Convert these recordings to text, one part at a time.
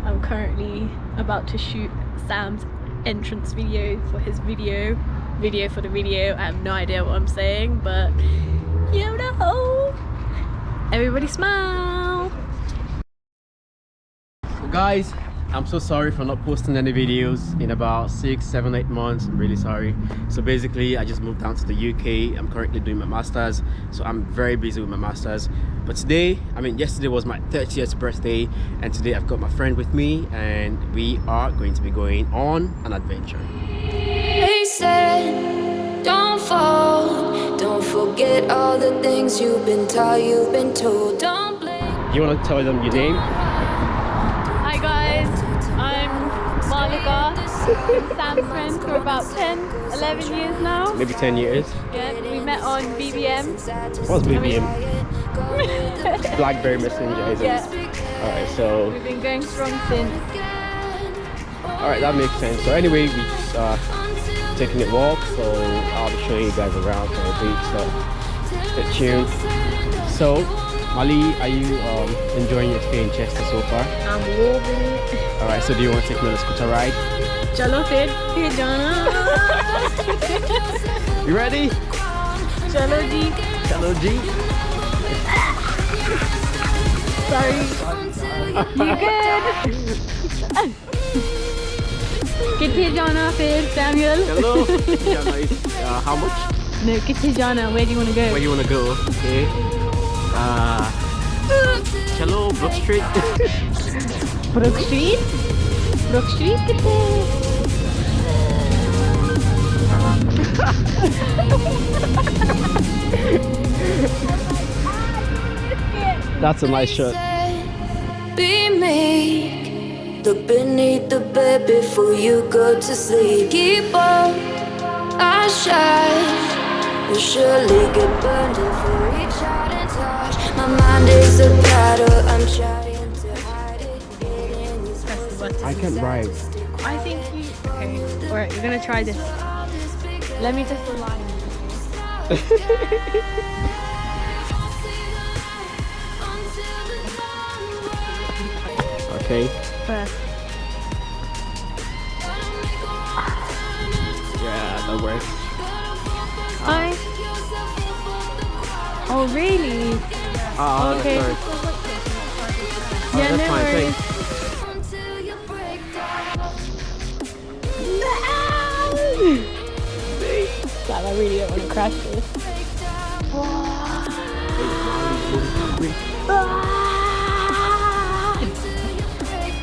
I'm currently about to shoot Sam's entrance video for his video for the video. I have no idea what I'm saying, but you know. Everybody smile. So guys, I'm so sorry for not posting any videos in about 6, 7, 8 months. I'm really sorry. So basically I just moved down to the UK. I'm currently doing my masters, so I'm very busy with my masters. But today, yesterday was my 30th birthday, and today I've got my friend with me and we are going to be going on an adventure. They said, don't fall, don't forget all the things you've been taught, you've been told. Don't blame. You want to tell them your name? Hi guys, I'm Malika. I'm Sam's friend for about 10, 11 years now. Maybe 10 years. Yeah, we met on BBM. What's BBM? Blackberry Messenger, isn't Yeah. it? Alright, so We've been going strong since. alright, that makes sense. So anyway, we just taking a walk, so I'll be showing you guys around for a bit, so stay tuned. So Mali, are you enjoying your stay in Chester so far? I'm loving it. Alright, so do you want to take me on a scooter ride? Chalo fir jana. You ready? Chalo ji. Hello G. Sorry. You good? Kithe jana fir Samuel? Hello. How much? No, kithe jana. Where do you want to go? Where do you want to go? Okay. Hello, Brook Street. Brook Street? Brook Street kithe? That's a nice shot. Be meek, look beneath the bed before you go to sleep. Keep on, I shine, will surely get burned if you reach out and touch. My mind is a battle, I'm trying to hide it. Getting these Press the button. I can't ride. I think you... Okay. Alright, we're gonna try this. Let me just align. Okay. First. Yeah, that works. Hi. Oh, really? Okay. Sorry. Yeah, that's no fine, worries. Damn, I really don't want to crash this.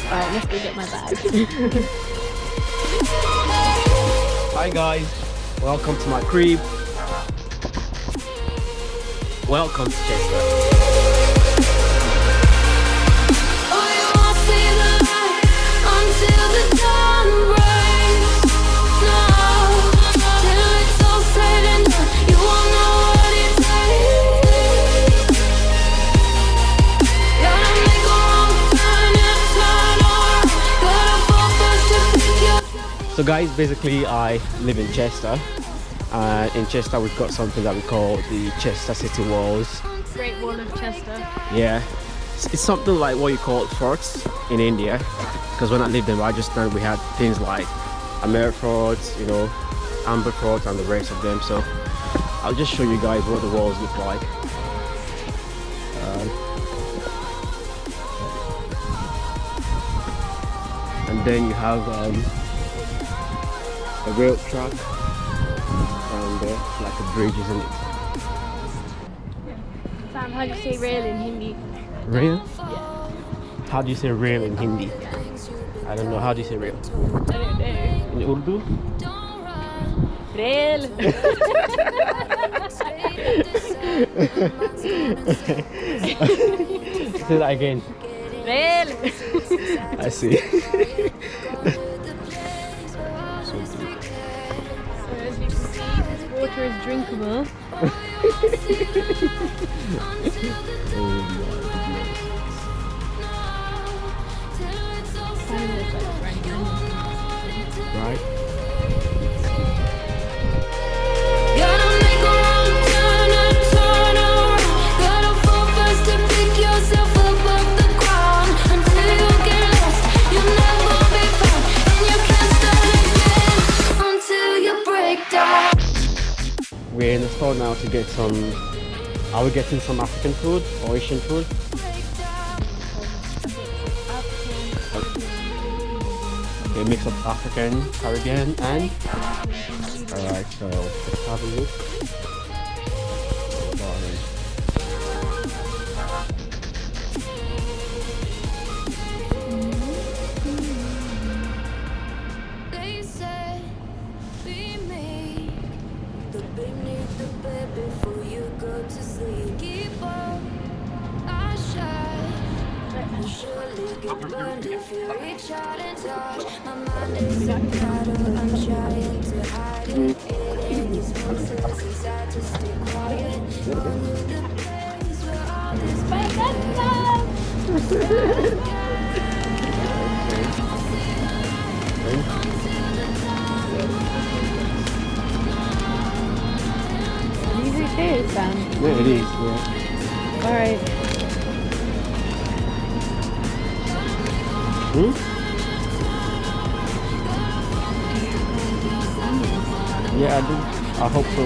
Alright, let's go get my bag. Hi guys, welcome to my crib. Welcome to Chester. So guys, basically I live in Chester, and in Chester we've got something that we call the Chester City Walls. Great Wall of Chester. Yeah, it's something like what you call forts in India, because when I lived in Rajasthan we had things like Amer forts, you know, Amber fort and the rest of them. So I'll just show you guys what the walls look like. And then you have a rail track down there, like a bridge, isn't it? Sam, how do you say rail in Hindi? Rail? Yeah. How do you say rail in Hindi? I don't know. How do you say rail? I don't know. In Urdu? Rail. Say that again. Rail. I see. So as you can see, this water is drinkable. Right? Gotta fall first to pick yourself up off the ground until you get lost. You we're in the store now to get some. Are we getting some African food or Asian food? A mix of African, Caribbean, and. Alright, so let's have a look. They said, be me. The beneath the bed before you go to sleep. Keep on, I shine. You'll surely get burned if you reach out and touch. My mind is a battle, I'm trying to hide it. Hitting these voices inside to stay quiet. Only the place where all this These are okay, Sam. Yeah, it is. Yeah. Alright. Yeah, I do. I hope so.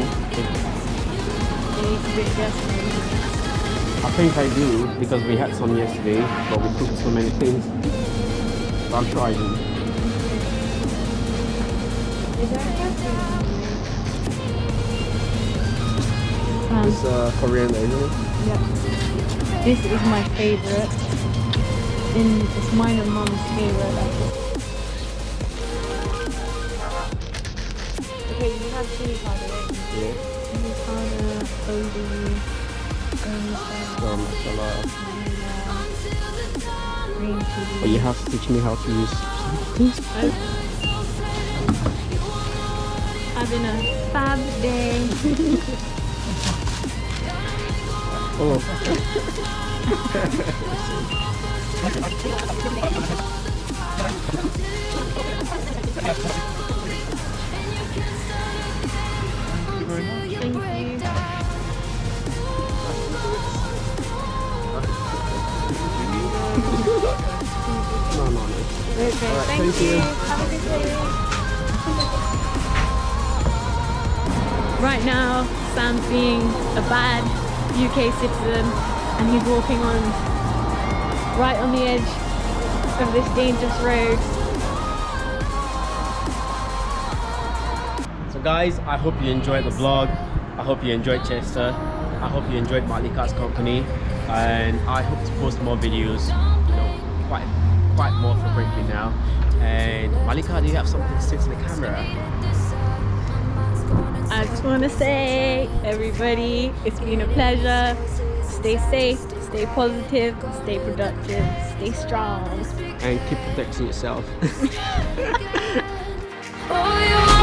I think I do because we had some yesterday, but we cooked so many things. So I'm sure I do. It's coriander, isn't it? Yeah. This is my favorite. It's mine and Mom's favorite. Okay, you have chili powder, right? Yeah. Chili powder, oil, Garam masala. green chili. But you have to teach me how to use things. Having a fab day. Oh. Thank you. No. Okay, Alright, thank you. you. Have a good day. Right now, Sam's being a bad UK citizen and he's walking on right on the edge of this dangerous road. So guys, I hope you enjoyed the vlog. I hope you enjoyed Chester. I hope you enjoyed Malika's company, and I hope to post more videos, you know, quite more frequently now. And Malika, do you have something to say to the camera? I just want to say, everybody, it's been a pleasure. Stay safe, stay positive, stay productive, stay strong. And keep protecting yourself. Oh, you